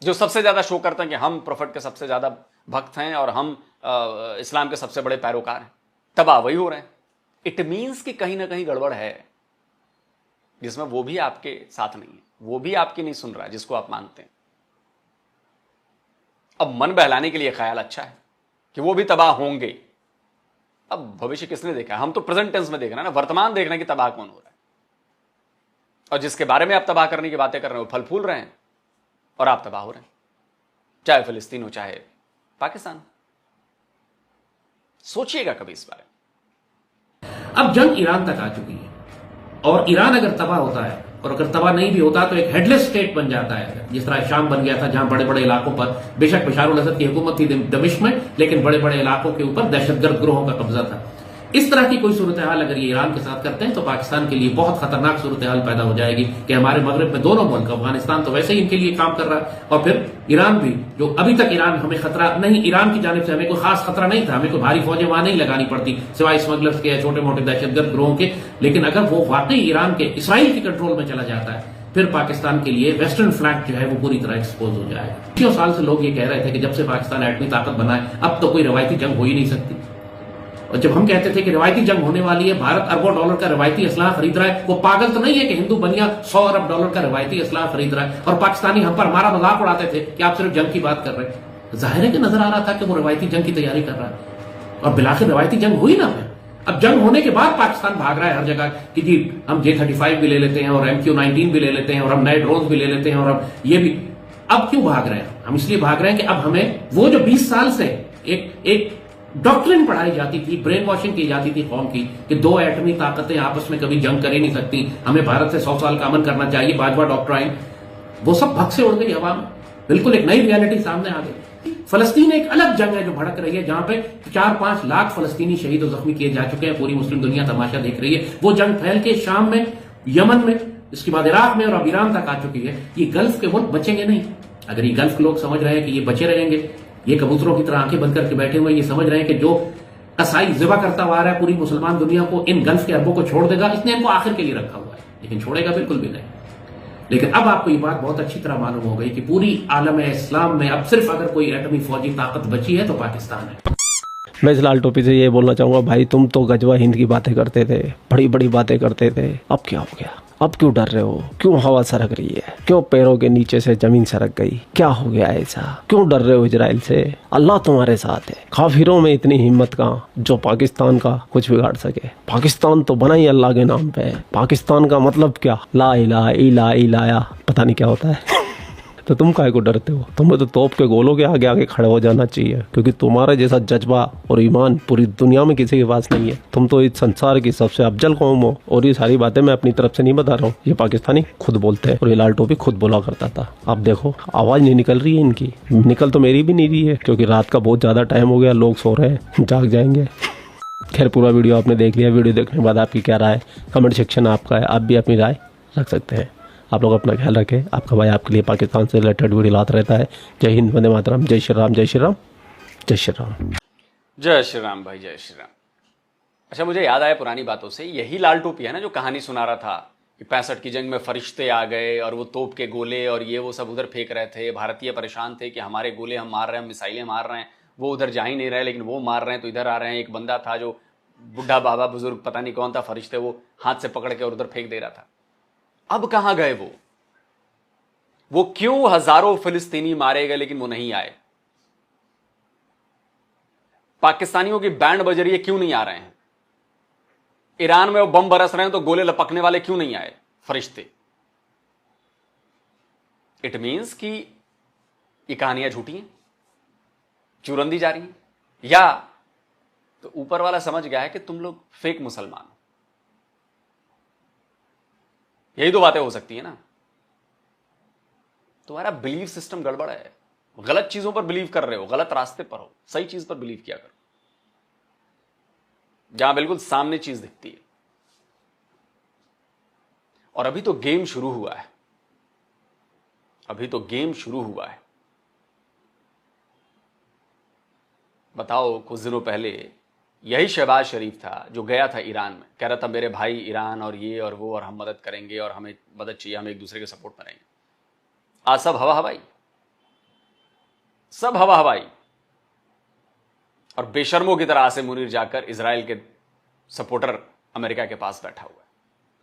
जो सबसे ज्यादा शो करते हैं कि हम प्रॉफिट के सबसे ज्यादा भक्त हैं और हम इस्लाम के सबसे बड़े पैरोकार हैं। तबाह वही हो रहे हैं। इट मीन्स कि कहीं ना कहीं गड़बड़ है, जिसमें वो भी आपके साथ नहीं है, वो भी आपकी नहीं सुन रहा है जिसको आप मानते हैं। अब मन बहलाने के लिए ख्याल अच्छा है कि वो भी तबाह होंगे। अब भविष्य किसने देखा है? हम तो प्रेजेंट टेंस में देख रहे हैं ना, वर्तमान देख रहे हैं कि तबाह कौन हो रहा है। और जिसके बारे में आप तबाह करने की बातें कर रहे हो फल फूल रहे हैं और आप तबाह हो रहे हैं, चाहे फिलिस्तीन हो चाहे पाकिस्तान। सोचिएगा कभी इस बारे में। अब जंग ईरान तक आ चुकी है और ईरान अगर तबाह होता है, और अगर तबाह नहीं भी होता तो एक हेडलेस स्टेट बन जाता है, जिस तरह शाम बन गया था, जहां बड़े बड़े इलाकों पर बेशक बशारुल असद की हुकूमत थी दमिश्क में, लेकिन बड़े बड़े इलाकों के ऊपर दहशतगर्द ग्रोहों का कब्जा था। इस तरह की कोई सूरत हाल अगर ये ईरान के साथ करते हैं तो पाकिस्तान के लिए बहुत खतरनाक सूरत हाल पैदा हो जाएगी कि हमारे मगरब में दोनों मुल्क, अफगानिस्तान तो वैसे ही इनके लिए काम कर रहा है, और फिर ईरान भी, जो अभी तक ईरान हमें खतरा नहीं, ईरान की जानिब से हमें कोई खास खतरा नहीं था, हमें कोई भारी फौजें वहां नहीं लगानी पड़ती सिवाय स्मगलर्स के या छोटे मोटे दहशतगर्द ग्रोहों के। लेकिन अगर वो वाकई ईरान के, इसराइल की कंट्रोल में चला जाता है, फिर पाकिस्तान के लिए वेस्टर्न फ्लैंक जो है वो पूरी तरह एक्सपोज हो जाएगा। 20 साल से लोग ये कह रहे थे कि जब से पाकिस्तान एटमी ताकत बना है अब तो कोई रवायती जंग हो ही नहीं सकती। और जब हम कहते थे कि रवायती जंग होने वाली है, भारत अरबों डॉलर का रवायती असलाह खरीद रहा है, वो पागल तो नहीं है कि हिंदू बनिया 100 अरब डॉलर का रवायती असलाह खरीद रहा है, और पाकिस्तानी हम पर हमारा मजाक उड़ाते थे कि आप सिर्फ जंग की बात कर रहे हैं। जाहिर है कि नजर आ रहा था कि वो रवायती जंग की तैयारी कर रहा है, और बिलाखिर रवायती जंग हुई ना। अब जंग होने के बाद पाकिस्तान भाग रहा है हर जगह कि जी हम J-35 भी ले लेते हैं और MQ-19 भी ले लेते हैं और हम नए ड्रोन भी ले लेते हैं और अब ये भी। अब क्यों भाग रहे हैं? हम इसलिए भाग रहे हैं कि अब हमें वो जो 20 साल से एक डॉक्ट्रिन पढ़ाई जाती थी, ब्रेन वॉशिंग की जाती थी कौम की, कि दो एटमी ताकतें आपस में कभी जंग कर ही नहीं सकती, हमें भारत से 100 साल का अमन करना चाहिए, बाजवा डॉक्ट्राइन, वो सब भग से उड़ गई हवा में। बिल्कुल एक नई रियलिटी सामने आ गई। फलस्तीन एक अलग जंग है जो भड़क रही है, जहां पे 4-5 लाख फलस्तीनी शहीद और जख्मी किए जा चुके हैं। पूरी मुस्लिम दुनिया तमाशा देख रही है। वो जंग फैल के शाम में, यमन में, इसके बाद इराक में और अब ईरान तक आ चुकी है। ये गल्फ के मुल्क बचेंगे नहीं। अगर ये गल्फ के लोग समझ रहे हैं कि ये बचे रहेंगे, ये कबूतरों की तरह आंखें बंद करके बैठे हुए, ये समझ रहे हैं कि जो कसाई ज़िबा करता हुआ आ रहा है पूरी मुसलमान दुनिया को, इन गल्फ के अरबों को छोड़ देगा, इसने इनको आखिर के लिए रखा हुआ है, लेकिन छोड़ेगा बिल्कुल भी नहीं। लेकिन अब आपको ये बात बहुत अच्छी तरह मालूम हो गई कि पूरी आलम इस्लाम में अब सिर्फ अगर कोई एटमी फौजी ताकत बची है तो पाकिस्तान है। मैं इस लाल टोपी से ये बोलना चाहूंगा, भाई तुम तो गजवा हिंद की बातें करते थे, बड़ी बड़ी बातें करते थे, अब क्या हो गया? अब क्यों डर रहे हो? क्यों हवा सरक रही है? क्यों पैरों के नीचे से जमीन सरक गई? क्या हो गया ऐसा? क्यों डर रहे हो इजराइल से? अल्लाह तुम्हारे साथ है। काफिरों में इतनी हिम्मत कहाँ जो पाकिस्तान का कुछ बिगाड़ सके? पाकिस्तान तो बना ही अल्लाह के नाम पे है। पाकिस्तान का मतलब क्या? ला इलाहा इला इलाया, पता नहीं क्या होता है। तो तुम काहे को डरते हो? तुम्हें तो तोप के गोलों के आगे आगे खड़े हो जाना चाहिए, क्योंकि तुम्हारे जैसा जज्बा और ईमान पूरी दुनिया में किसी के पास नहीं है। तुम तो इस संसार की सबसे अफजल कौम हो। और ये सारी बातें मैं अपनी तरफ से नहीं बता रहा हूँ, ये पाकिस्तानी खुद बोलते हैं और ये लाल टोपी खुद बोला करता था। अब देखो आवाज नहीं निकल रही है इनकी, निकल तो मेरी भी नहीं रही है, क्योंकि रात का बहुत ज्यादा टाइम हो गया, लोग सो रहे हैं, जाग जाएंगे। खैर पूरा वीडियो आपने देख लिया। वीडियो देखने के बाद आपकी क्या राय? कमेंट सेक्शन आपका है, आप भी अपनी राय रख सकते हैं। आप लोग अपना ख्याल रखें। आपका भाई आपके लिए पाकिस्तान से रिलेटेड वीडियो लाता रहता है। जय हिंद, वंदे मातरम, जय श्री राम, जय श्री राम, जय श्री राम। जय श्री राम भाई, जय श्री राम। अच्छा मुझे याद आया पुरानी बातों से, यही लाल टोपी है ना जो कहानी सुना रहा था कि 65 की जंग में फरिश्ते आ गए और वो तोप के गोले और ये वो सब उधर फेंक रहे थे। भारतीय परेशान थे कि हमारे गोले हम मार रहे हैं, मिसाइलें मार रहे हैं, वो उधर जा ही नहीं रहे, लेकिन वो मार रहे हैं तो इधर आ रहे हैं। एक बंदा था जो बुढ़ा बाबा बुजुर्ग पता नहीं कौन था, फरिश्ते वो हाथ से पकड़ के और उधर फेंक दे रहा था। अब कहां गए वो क्यों हजारों फिलिस्तीनी मारे गए लेकिन वो नहीं आए? पाकिस्तानियों की बैंड बज रही है, क्यों नहीं आ रहे हैं? ईरान में वो बम बरस रहे हैं तो गोले लपकने वाले क्यों नहीं आए फरिश्ते? इट मींस कि ये कहानियां झूठी हैं, चुरंदी जा रही हैं, या तो ऊपर वाला समझ गया है कि तुम लोग फेक मुसलमान हो। यही तो बातें हो सकती है ना। तुम्हारा बिलीफ सिस्टम गड़बड़ है, गलत चीजों पर बिलीव कर रहे हो, गलत रास्ते पर हो, सही चीज पर बिलीव किया करो, जहां बिल्कुल सामने चीज दिखती है। और अभी तो गेम शुरू हुआ है, अभी तो गेम शुरू हुआ है। बताओ, कुछ दिनों पहले यही शहबाज शरीफ था जो गया था ईरान में, कह रहा था मेरे भाई ईरान और ये और वो और हम मदद करेंगे और हमें मदद चाहिए, हम एक दूसरे के सपोर्ट में रहेंगे। आज सब हवा हवाई, सब हवा हवाई। और बेशर्मों की तरह आसिम मुनीर जाकर इजराइल के सपोर्टर अमेरिका के पास बैठा हुआ है।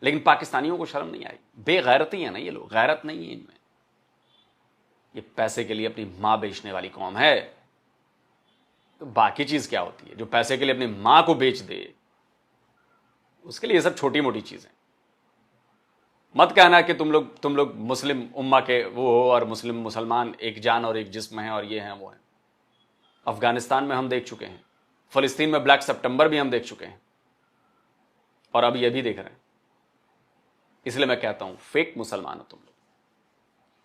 लेकिन पाकिस्तानियों को शर्म नहीं आई। बेगैरती है ना ये लोग, गैरत नहीं है इनमें। ये पैसे के लिए अपनी मां बेचने वाली कौम है। तो बाकी चीज क्या होती है? जो पैसे के लिए अपनी मां को बेच दे, उसके लिए ये सब छोटी मोटी चीजें। मत कहना कि तुम लोग मुस्लिम उम्मा के वो हो और मुसलमान एक जान और एक जिस्म है और ये हैं वो हैं। अफगानिस्तान में हम देख चुके हैं, फिलिस्तीन में ब्लैक सितंबर भी हम देख चुके हैं, और अब ये भी देख रहे हैं। इसलिए मैं कहता हूं फेक मुसलमान हो तुम लोग।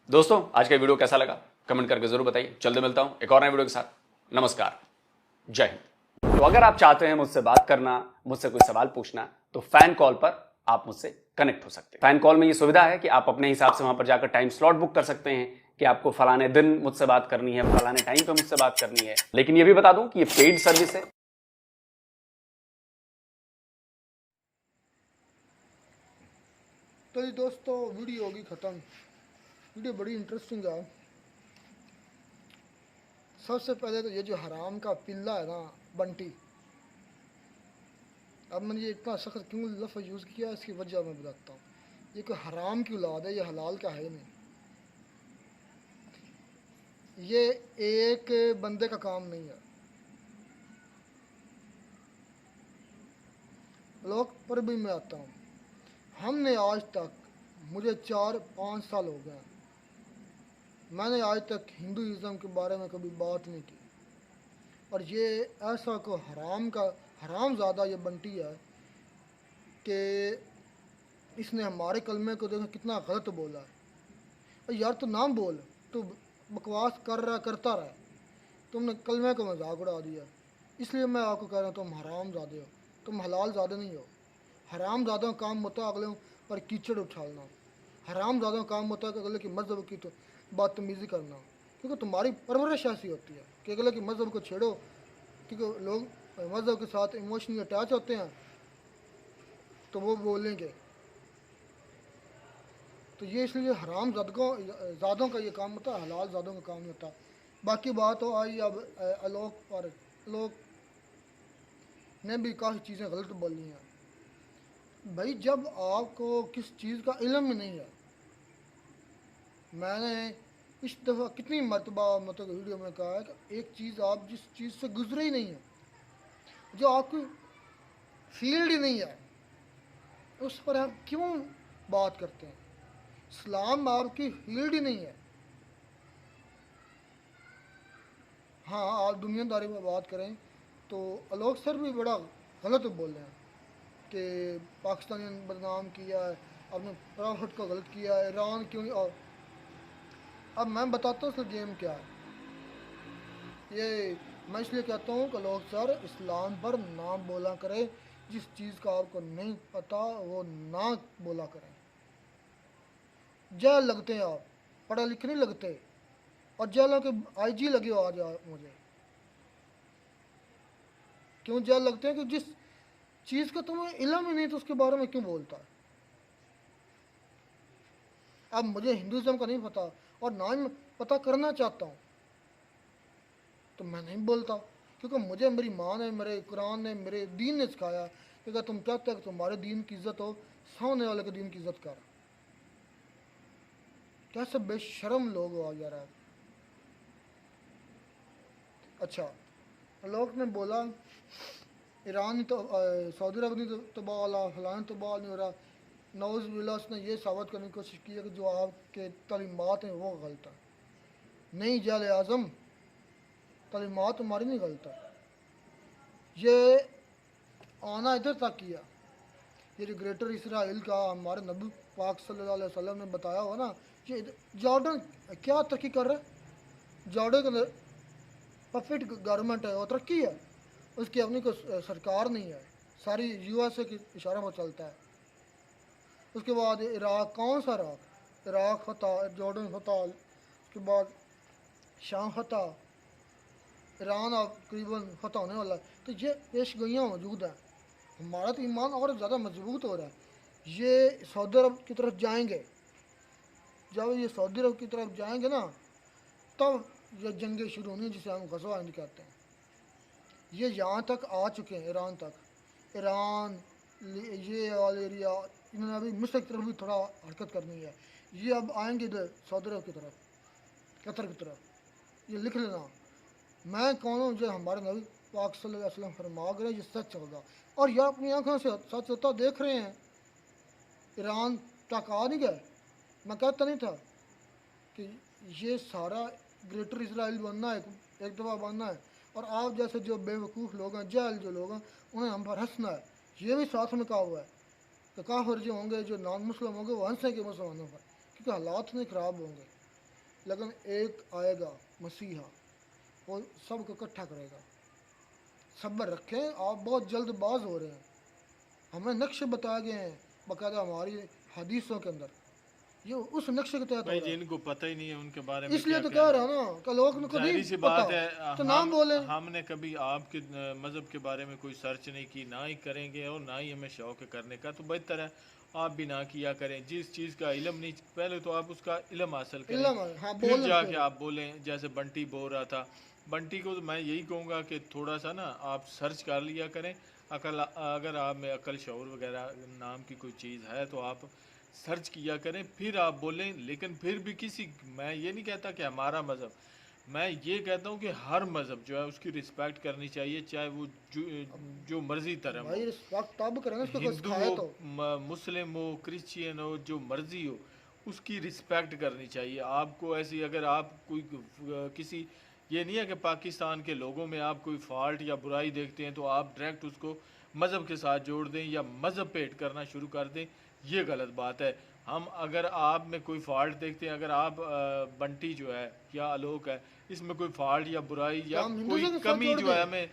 दोस्तों, आज का वीडियो कैसा लगा कमेंट करके जरूर बताइए। जल्दी मिलता हूं एक और नए वीडियो के साथ। नमस्कार, जय हिंद। तो अगर आप चाहते हैं मुझसे बात करना, मुझसे कोई सवाल पूछना, तो फैन कॉल पर आप मुझसे कनेक्ट हो सकते हैं। फैन कॉल में ये सुविधा है कि आप अपने हिसाब से वहां पर जाकर टाइम स्लॉट बुक कर सकते हैं कि आपको फलाने दिन मुझसे बात करनी है, फलाने टाइम पे मुझसे बात करनी है। लेकिन ये भी बता दूं कि ये पेड सर्विस है। तो जी दोस्तों, वीडियो होगी ख़त्म। वीडियो बड़ी इंटरेस्टिंग है। सबसे पहले तो ये जो हराम का पिल्ला है ना, बंटी, अब मैंने ये इतना सख्त क्यों लफ्ज़ यूज़ किया, इसकी वजह मैं बताता हूँ। ये कोई हराम की औलाद है, ये हलाल का है नहीं। ये एक बंदे का काम नहीं है। लोग पर भी मैं आता हूँ, हमने आज तक, मुझे 4-5 साल हो गए, मैंने आज तक हिंदुइज़्म के बारे में कभी बात नहीं की। और ये ऐसा को हरामज़ादा ये बंटी है कि इसने हमारे कलमे को देखो कितना गलत बोला है। और यार तो नाम बोल, तो बकवास करता रहा, तुमने कलमे को मजाक उड़ा दिया। इसलिए मैं आपको कह रहा हूँ तुम हरामज़ादे हो, तुम हलाल ज़ादे नहीं हो। हरामज़ादा का काम होता है अगले पर कीचड़ उछालना। हरामज़ादा का काम होता है कि अगले की मज़हब की तो बदतमीज़ी करना, क्योंकि तुम्हारी परवरिश ऐसी होती है कि अगले की मज़हब को छेड़ो, क्योंकि लोग मज़हब के साथ इमोशनली अटैच होते हैं तो वो बोलेंगे। तो ये इसलिए हराम ज़ादों का ये काम होता है, हलाल ज़ादों का काम नहीं होता। बाकी बात हो आई अब आलोक पर, आलोक ने भी काफ़ी चीज़ें गलत बोली हैं। भाई जब आपको किस चीज़ का इल्म ही नहीं है, मैंने इस दफ़ा कितनी मरतबा मतलब वीडियो में कहा है कि एक चीज़ आप जिस चीज़ से गुजरे ही नहीं है, जो आपकी फील्ड ही नहीं है, उस पर आप क्यों बात करते हैं? इस्लाम आपकी फील्ड ही नहीं है। हाँ, आप दुनियादारी में बात करें तो आलोक सर भी बड़ा गलत बोल रहे हैं कि पाकिस्तानी ने बदनाम किया है, आपने प्रॉफिट को गलत किया है, ईरान क्यों नहीं। और अब मैं बताता हूँ उसका गेम क्या है। ये मैं इसलिए कहता हूँ कि लोग सर इस्लाम पर ना बोला करें, जिस चीज़ का आपको नहीं पता वो ना बोला करें। जेल लगते हैं आप, पढ़ा लिखे नहीं लगते, और जेलों के आईजी लगे हो आज मुझे। क्यों जेल लगते हैं? कि जिस चीज़ का तुम्हें इल्म ही नहीं तो उसके बारे में क्यों बोलता है। अब मुझे हिंदुइज्म का नहीं पता और ना ही पता करना चाहता हूँ तो मैं नहीं बोलता, क्योंकि मुझे मेरी माँ ने, मेरे कुरान ने, मेरे दीन ने सिखाया कि अगर तुम चाहते हो कि तुम्हारे दीन की इज्जत हो, सामने वाले के दीन की इज्जत कर। कैसे बेशर्म लोग हो यार। अच्छा, लोग ने बोला ईरान तो सऊदी अरब नहीं तबाह वाला फलान तबाह नहीं हो रहा। नवाज बिल्ला ने ये साबित करने की कोशिश की है कि जो आपके तालीमात हैं वो गलत है। नहीं जाल आज़म तालीमात हमारी नहीं गलत है। ये आना इधर तक किया, ये जो ग्रेटर इसराइल का हमारे नबी पाक सल्लल्लाहु अलैहि वसल्लम ने बताया हुआ ना, ये जॉर्डन क्या तरक्की कर रहा है। जॉर्डन के अंदर परफेक्ट गवर्नमेंट है और तरक्की है, उसकी अपनी कोई सरकार नहीं है, सारी यूएसए के इशारा पर चलता है। उसके बाद इराक, कौन सा इराक फतह, जॉर्डन फतह, उसके बाद शाम फतह, ईरान अब करीबन फतह होने वाला है। तो ये पेशगोइयाँ मौजूद हैं। हमारा तो ईमान और ज़्यादा मजबूत हो रहा है। ये सऊदी अरब की तरफ जाएंगे, जब ये सऊदी अरब की तरफ जाएंगे ना तब ये जंगें शुरू होनी जिसे हम ग़ज़वा हिंद कहते हैं। ये यहाँ तक आ चुके हैं, ईरान तक। ईरान ये वाला एरिया इन्होंने अभी मिस्र की तरफ भी थोड़ा हरकत करनी है। ये अब आएंगे इधर सऊदी अरब की तरफ, कतर की तरफ। ये लिख लेना, मैं कौन हूँ जो हमारे नबी पाक सल्लल्लाहु अलैहि वसल्लम फरमा गए, ये सच होगा। और ये अपनी आंखों से सच होता देख रहे हैं। ईरान तक आ नहीं गए। मैं कहता नहीं था कि ये सारा ग्रेटर इसराइल बनना है, एक दफ़ा बनना है, और आप जैसे जो बेवकूफ़ लोग हैं, जाहिल जो लोग हैं, उन्हें हम पर हंसना है। ये भी साथ में कहा हुआ है कि काफिर जो होंगे, जो नॉन मुस्लिम होंगे, वो हंसेंगे मुसलमानों पर, क्योंकि हालात नहीं ख़राब होंगे। लेकिन एक आएगा मसीहा, वो सबको इकट्ठा करेगा। सब्र रखें, आप बहुत जल्दबाज हो रहे हैं। हमें नक्शे बताए गए हैं बाकायदा हमारी हदीसों के अंदर, ये उस नक्शे के तहत भाई जिनको पता ही नहीं है उनके बारे में इसलिए तो कह रहा हूँ ना कि लोग को नहीं सी पता बात है। तो नाम बोले। हमने कभी आपके मजहब के बारे में कोई सर्च नहीं की, ना ही करेंगे और ना ही हमें शौक है करने का। तो बेहतर है आप भी ना किया करें। जिस चीज़ का इल्म नहीं, पहले तो आप उसका इल्म हासिल करें, हाँ, फिर जाके आप बोलें। जैसे बंटी बोल रहा था, बंटी को तो मैं यही कहूँगा कि थोड़ा सा ना आप सर्च कर लिया करें। अगर आप में अकल शऊर वगैरह नाम की कोई चीज़ है तो आप सर्च किया करें, फिर आप बोलें। लेकिन फिर भी मैं ये नहीं कहता कि हमारा मज़हब, मैं ये कहता हूँ कि हर मज़हब जो है उसकी रिस्पेक्ट करनी चाहिए, चाहे वो जो मर्जी धर्म हो, हिंदू हो, मुस्लिम हो, क्रिश्चियन हो, जो मर्जी हो, उसकी रिस्पेक्ट करनी चाहिए। आपको ऐसी अगर आप कोई किसी, ये नहीं है कि पाकिस्तान के लोगों में आप कोई फॉल्ट या बुराई देखते हैं तो आप डायरेक्ट उसको मज़हब के साथ जोड़ दें या मज़हब पे हिट करना शुरू कर दें, ये गलत बात है। हम अगर आप में कोई फॉल्ट देखते हैं, अगर आप बंटी जो है या आलोक है, इसमें कोई फॉल्ट या बुराई या कोई कमी जो है हमें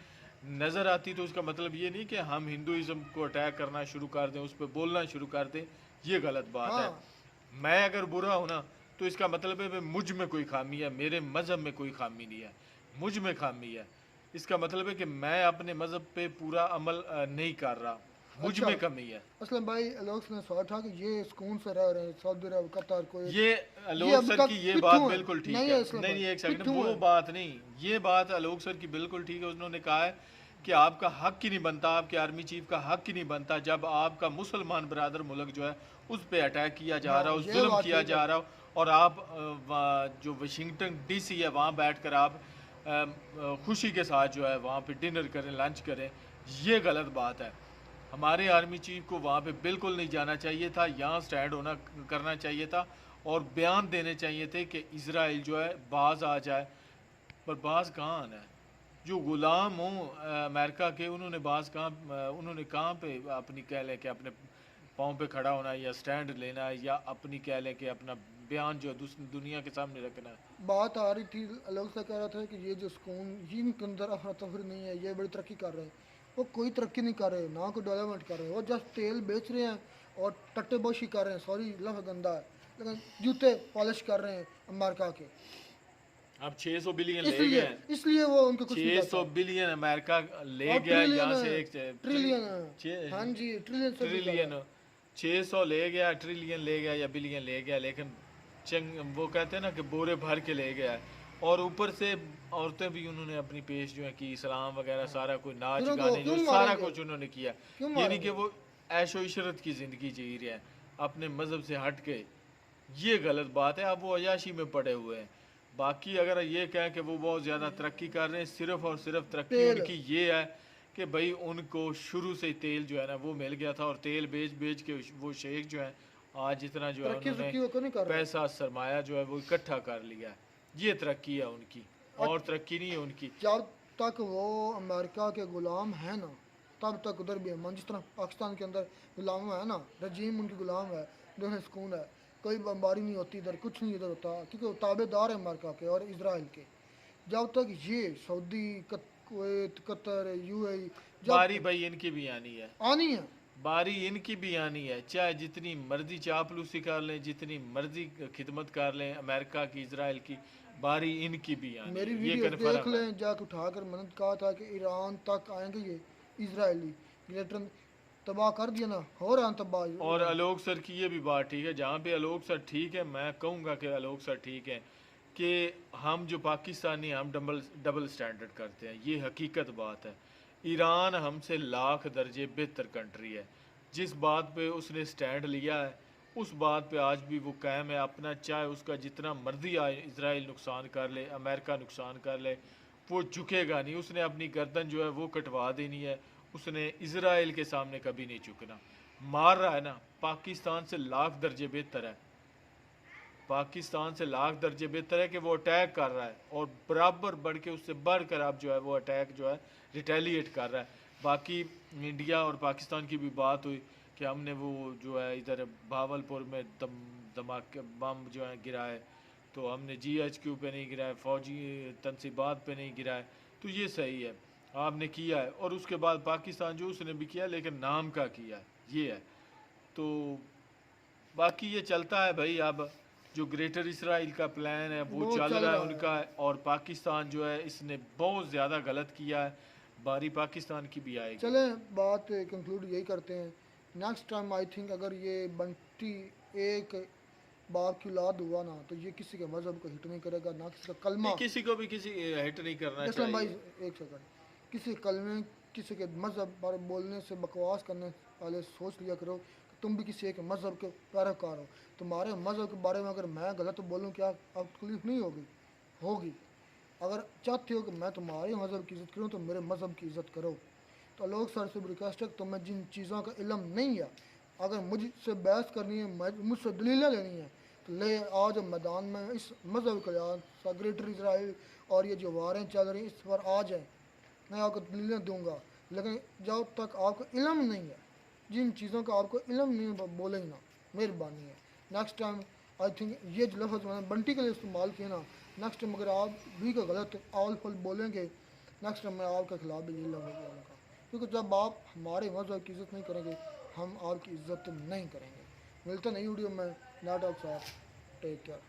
नज़र आती, तो उसका मतलब ये नहीं कि हम हिंदुइज़्म को अटैक करना शुरू कर दें, उस पर बोलना शुरू कर दें, ये गलत बात है। मैं अगर बुरा हूँ ना तो इसका मतलब है मुझ में कोई खामी है, मेरे मज़हब में कोई खामी नहीं है, मुझ में खामी है। इसका मतलब है कि मैं अपने मज़हब पे पूरा अमल नहीं कर रहा, मुझ में कमी है। असलम भाई लोग ने सवाल था कि ये सुकून से रह रहे हैं सऊदी अरब, कतर को, ये आलोक सर की ये बात बिल्कुल ठीक है। नहीं एक सेकंड, वो बात नहीं, ये बात आलोक सर की बिल्कुल ठीक है। उन्होंने कहा है कि आपका हक ही नहीं बनता, आपके आर्मी चीफ का हक ही नहीं बनता जब आपका मुसलमान बरादर मुल्क जो है उस पर अटैक किया जा रहा हो, जुल्म किया जा रहा हो, और आप जो वाशिंगटन DC है वहाँ बैठ कर आप खुशी के साथ जो है वहाँ पे डिनर करें, लंच करें, ये गलत बात है। हमारे आर्मी चीफ को वहाँ पे बिल्कुल नहीं जाना चाहिए था, यहाँ स्टैंड करना चाहिए था और बयान देने चाहिए थे कि इजराइल जो है बाज आ जाए। पर बाज कहाँ आना है? जो गुलाम हों अमेरिका के, उन्होंने कहाँ पे अपनी कह लें कि अपने पाँव पे खड़ा होना है या स्टैंड लेना है या अपनी कह लें कि अपना बयान जो दुनिया के सामने रखना है। बात आ रही थी, लोग से कह रहा था कि ये जो सुकून, जिनके अंदर अफरा तफरी नहीं है, ये बड़ी तरक्की कर रहे हैं। वो कोई तरक्की नहीं कर रहे, ना कोई डेवलपमेंट कर रहे हैं, वो जस्ट तेल बेच रहे हैं और टट्टेबोशी कर रहे हैं। सॉरी लफ्ज़ गंदा है, लेकिन जूते पॉलिश कर रहे हैं अमेरिका के। अब 600 बिलियन ले गए, इसलिए वो उनको कुछ 600 बिलियन अमेरिका ले गया, यहाँ से एक ट्रिलियन, हाँ जी ट्रिलियन 600 ले गया, ट्रिलियन ले गया या बिलियन ले गया, लेकिन वो कहते हैं ना कि बोरे भर के ले गया। और ऊपर से औरतें भी उन्होंने अपनी पेश जो है कि इस्लाम वगैरह सारा कोई नाच गाने जो सारा कुछ उन्होंने किया, यानी कि वो ऐशो इशरत की ज़िंदगी जी रहे हैं अपने मज़हब से हट के। ये गलत बात है। अब वो अयाशी में पड़े हुए हैं। बाकी अगर ये कहें कि वो बहुत ज़्यादा तरक्की कर रहे हैं, सिर्फ और सिर्फ तरक्की उनकी ये है कि भाई उनको शुरू से तेल जो है ना वो मिल गया था, और तेल बेच बेच के वो शेख जो है आज इतना जो है उन्होंने पैसा सरमाया जो है वो इकट्ठा कर लिया है। ये तरक्की है उनकी, और तरक्की नहीं है उनकी। जब तक वो अमेरिका के गुलाम है ना तब तक उधर भी अमन, जिस तरह पाकिस्तान के अंदर गुलाम है ना, रजीम उनकी गुलाम है, उन्हें सुकून है, कोई बमबारी नहीं होती इधर, कुछ नहीं इधर होता, क्योंकि वो ताबेदार है अमेरिका के और इजराइल के। जब तक ये सऊदी, कुवैत, कतर, यूएई, बारी भाई इनकी भी आनी है, बारी इनकी भी आनी है। चाहे जितनी मर्जी चापलूसी कर लें, जितनी मर्जी खिदमत कर लें अमेरिका की, इजराइल की, बारी इनकी भी आनी मेरी है। वीडियो देख लें, जाके उठाकर मैंने कहा था कि ईरान तक आएंगे ये इजरायली, ग्रेटर तबाह कर दिया ना, हो रहा तबाह। और आलोक सर की ये भी बात ठीक है, जहाँ पे आलोक सर ठीक है, मैं कहूँगा कि आलोक सर ठीक है कि हम जो पाकिस्तानी हम डबल स्टैंडर्ड करते हैं, ये हकीकत बात है। ईरान हमसे लाख दर्जे बेहतर कंट्री है। जिस बात पे उसने स्टैंड लिया है उस बात पे आज भी वो कायम है अपना, चाहे उसका जितना मर्जी आए, इजराइल नुकसान कर ले, अमेरिका नुकसान कर ले, वो झुकेगा नहीं। उसने अपनी गर्दन जो है वो कटवा देनी है, उसने इजराइल के सामने कभी नहीं झुकना। मार रहा है ना, पाकिस्तान से लाख दर्जे बेहतर है, पाकिस्तान से लाख दर्जे बेहतर है कि वो अटैक कर रहा है, और बराबर बढ़ के उससे बढ़कर अब जो है वो अटैक जो है रिटेलिएट कर रहा है। बाकी इंडिया और पाकिस्तान की भी बात हुई कि हमने वो जो है इधर भावलपुर में धमाके बम जो है गिराए, तो हमने GHQ पे नहीं गिराए, फौजी तनसीबात पे नहीं गिराए, तो ये सही है आपने किया है। और उसके बाद पाकिस्तान जो उसने भी किया लेकिन नाम का किया है, ये है। तो बाकी ये चलता है भाई, अब जो ग्रेटर इसराइल का प्लान है वो चल रहा है उनका, और पाकिस्तान जो है इसने बहुत ज़्यादा गलत किया है, बारी पाकिस्तान की भी आएगी। चलें बात कंक्लूड यही करते हैं, नेक्स्ट टाइम आई थिंक अगर ये बंटी एक बाप की औलाद हुआ ना तो ये किसी के मजहब को हिट नहीं करेगा, ना किसी का कलमा, किसी को भी किसी हिट नहीं करना चाहिए। भाई एक सेकंड, किसी कलमे किसी के मजहब पर बोलने से, बकवास करने वाले सोच लिया करो कि तुम भी किसी एक मजहब के पैरोकार हो। तुम्हारे मजहब के बारे में अगर मैं गलत बोलूँ क्या आपको तकलीफ नहीं होगी। अगर चाहते हो कि मैं तुम्हारे मज़हब की इज़्ज़त करूँ तो मेरे मज़हब की इज़्ज़त करो। तो आलोक सर से रिक्वेस्ट है, तुम्हें जिन चीज़ों का इल्म नहीं है, अगर मुझसे बहस करनी है, मुझसे दलीलें लेनी है, तो ले आज मैदान में इस मज़हब के लिहाज ग्रेटर इजराइल और ये जो वारें चल रही हैं इस पर आ जाएँ, मैं आपको दलीलें दूँगा। लेकिन जब तक आपको इल्म नहीं है, जिन चीज़ों का आपको इल्म नहीं है बोले ही ना, मेहरबानी है। नेक्स्ट टाइम आई थिंक ये जो लफ्ज़ मैंने बंटी के लिए इस्तेमाल किया ना, नेक्स्ट टाइम अगर आप भी को गलत आल फल बोलेंगे, नेक्स्ट टाइम मैं आपके खिलाफ भी ये लफ्ज़ बोलूँगा, क्योंकि जब आप हमारे मज़हब की इज़्ज़त नहीं करेंगे हम आपकी इज़्ज़त नहीं करेंगे। मिलते नई वीडियो में, नॉट ऑफ साथ, टेक केयर।